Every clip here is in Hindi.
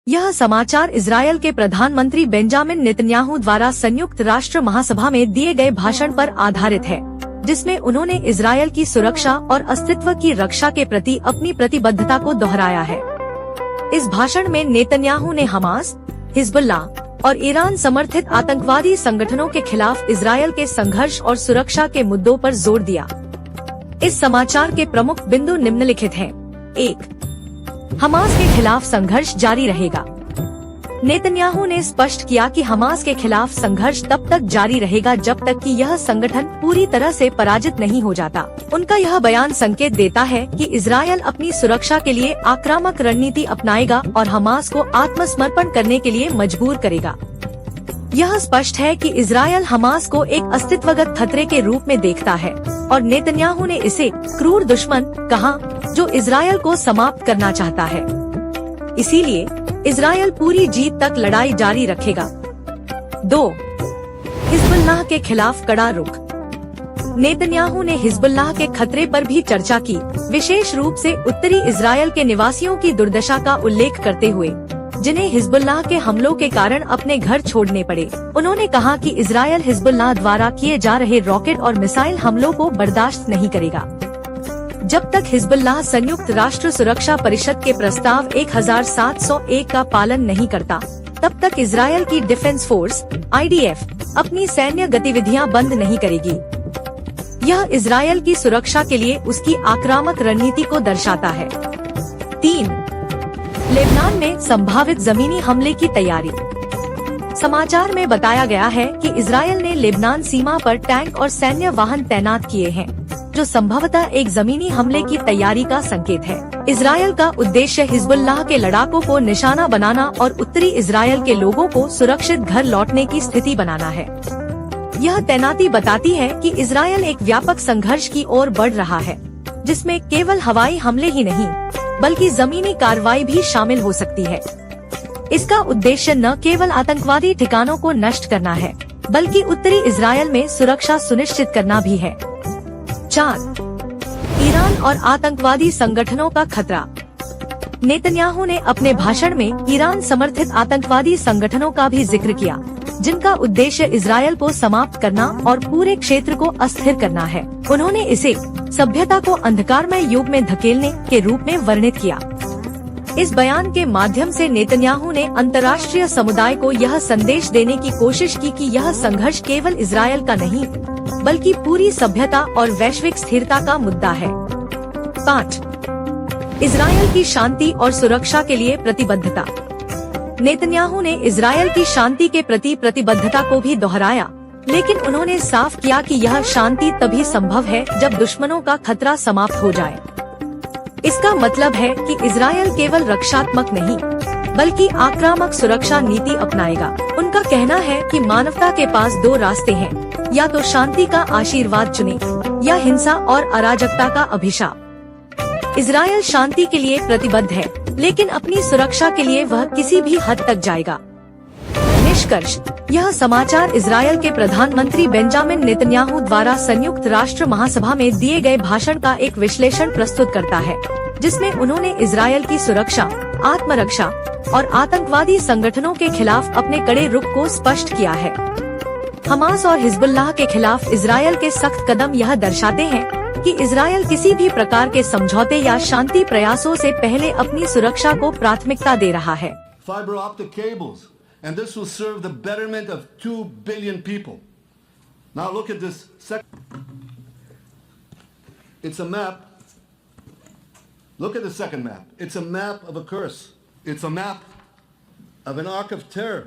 यह समाचार इजरायल के प्रधानमंत्री बेंजामिन नेतन्याहू द्वारा संयुक्त राष्ट्र महासभा में दिए गए भाषण पर आधारित है, जिसमें उन्होंने इजरायल की सुरक्षा और अस्तित्व की रक्षा के प्रति अपनी प्रतिबद्धता को दोहराया है। इस भाषण में नेतन्याहू ने हमास, हिजबुल्लाह और ईरान समर्थित आतंकवादी संगठनों के खिलाफ इजरायल के संघर्ष और सुरक्षा के मुद्दों पर जोर दिया। इस समाचार के प्रमुख बिंदु निम्नलिखित हैं। 1. हमास के खिलाफ संघर्ष जारी रहेगा। नेतन्याहू ने स्पष्ट किया कि हमास के खिलाफ संघर्ष तब तक जारी रहेगा जब तक कि यह संगठन पूरी तरह से पराजित नहीं हो जाता। उनका यह बयान संकेत देता है कि इजरायल अपनी सुरक्षा के लिए आक्रामक रणनीति अपनाएगा और हमास को आत्मसमर्पण करने के लिए मजबूर करेगा। यह स्पष्ट है कि इजरायल हमास को एक अस्तित्वगत खतरे के रूप में देखता है और नेतन्याहू ने इसे क्रूर दुश्मन कहा, जो इजरायल को समाप्त करना चाहता है। इसीलिए इजरायल पूरी जीत तक लड़ाई जारी रखेगा। 2. हिजबुल्लाह के खिलाफ कड़ा रुख। नेतन्याहू ने हिजबुल्लाह के खतरे पर भी चर्चा की, विशेष रूप से उत्तरी इजरायल के निवासियों की दुर्दशा का उल्लेख करते हुए, जिन्हें हिजबुल्लाह के हमलों के कारण अपने घर छोड़ने पड़े। उन्होंने कहा कि इजरायल हिजबुल्लाह द्वारा किए जा रहे रॉकेट और मिसाइल हमलों को बर्दाश्त नहीं करेगा। जब तक हिजबुल्लाह संयुक्त राष्ट्र सुरक्षा परिषद के प्रस्ताव 1701 का पालन नहीं करता, तब तक इजरायल की डिफेंस फोर्स IDF अपनी सैन्य गतिविधियां बंद नहीं करेगी। यह इजरायल की सुरक्षा के लिए उसकी आक्रामक रणनीति को दर्शाता है। 3. लेबनान में संभावित जमीनी हमले की तैयारी। समाचार में बताया गया है कि इजरायल ने लेबनान सीमा पर टैंक और सैन्य वाहन तैनात किए हैं, जो संभवतः एक जमीनी हमले की तैयारी का संकेत है। इजरायल का उद्देश्य हिजबुल्लाह के लड़ाकों को निशाना बनाना और उत्तरी इजरायल के लोगों को सुरक्षित घर लौटने की स्थिति बनाना है। यह तैनाती बताती है कि इजरायल एक व्यापक संघर्ष की ओर बढ़ रहा है, जिसमें केवल हवाई हमले ही नहीं, बल्कि जमीनी कार्रवाई भी शामिल हो सकती है। इसका उद्देश्य न केवल आतंकवादी ठिकानों को नष्ट करना है, बल्कि उत्तरी इजरायल में सुरक्षा सुनिश्चित करना भी है। 4. ईरान और आतंकवादी संगठनों का खतरा। नेतन्याहू ने अपने भाषण में ईरान समर्थित आतंकवादी संगठनों का भी जिक्र किया, जिनका उद्देश्य इजरायल को समाप्त करना और पूरे क्षेत्र को अस्थिर करना है। उन्होंने इसे सभ्यता को अंधकारमय युग में धकेलने के रूप में वर्णित किया। इस बयान के माध्यम से नेतन्याहू ने अंतर्राष्ट्रीय समुदाय को यह संदेश देने की कोशिश की कि यह संघर्ष केवल इजरायल का नहीं, बल्कि पूरी सभ्यता और वैश्विक स्थिरता का मुद्दा है। 5. इजरायल की शांति और सुरक्षा के लिए प्रतिबद्धता। नेतन्याहू ने इजरायल की शांति के प्रति प्रतिबद्धता को भी दोहराया, लेकिन उन्होंने साफ किया कि यह शांति तभी संभव है जब दुश्मनों का खतरा समाप्त हो जाए। इसका मतलब है कि इजरायल केवल रक्षात्मक नहीं, बल्कि आक्रामक सुरक्षा नीति अपनाएगा। उनका कहना है कि मानवता के पास 2 रास्ते हैं, या तो शांति का आशीर्वाद चुने या हिंसा और अराजकता का अभिशाप। इजरायल शांति के लिए प्रतिबद्ध है, लेकिन अपनी सुरक्षा के लिए वह किसी भी हद तक जाएगा। निष्कर्ष, यह समाचार इजरायल के प्रधानमंत्री बेंजामिन नेतन्याहू द्वारा संयुक्त राष्ट्र महासभा में दिए गए भाषण का एक विश्लेषण प्रस्तुत करता है, जिसमें उन्होंने इजरायल की सुरक्षा, आत्मरक्षा और आतंकवादी संगठनों के खिलाफ अपने कड़े रुख को स्पष्ट किया है। हमास और हिजबुल्लाह के खिलाफ इजरायल के सख्त कदम यह दर्शाते हैं कि इजरायल किसी भी प्रकार के समझौते या शांति प्रयासों से पहले अपनी सुरक्षा को प्राथमिकता दे रहा है। Fiber optic cables, and this will serve the betterment of 2 billion people. Now look at this It's a map. Look at the second map. It's a map of a curse. It's a map of an arc of terror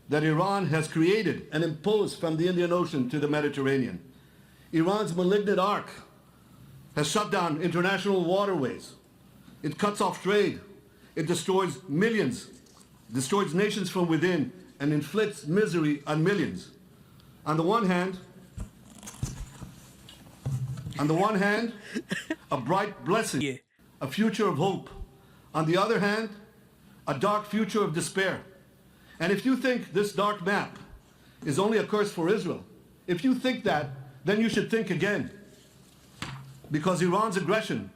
that Iran has created and imposed from the Indian Ocean to the Mediterranean. Iran's malignant arc has shut down international waterways. It cuts off trade. It destroys millions, destroys nations from within, and inflicts misery on millions. On the one hand, a bright blessing, a future of hope. On the other hand, a dark future of despair. And if you think this dark map is only a curse for Israel, if you think that, then you should think again. Because Iran's aggression,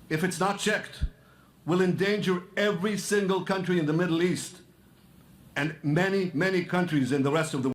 if it's not checked, will endanger every single country in the Middle East and many, many countries in the rest of the world.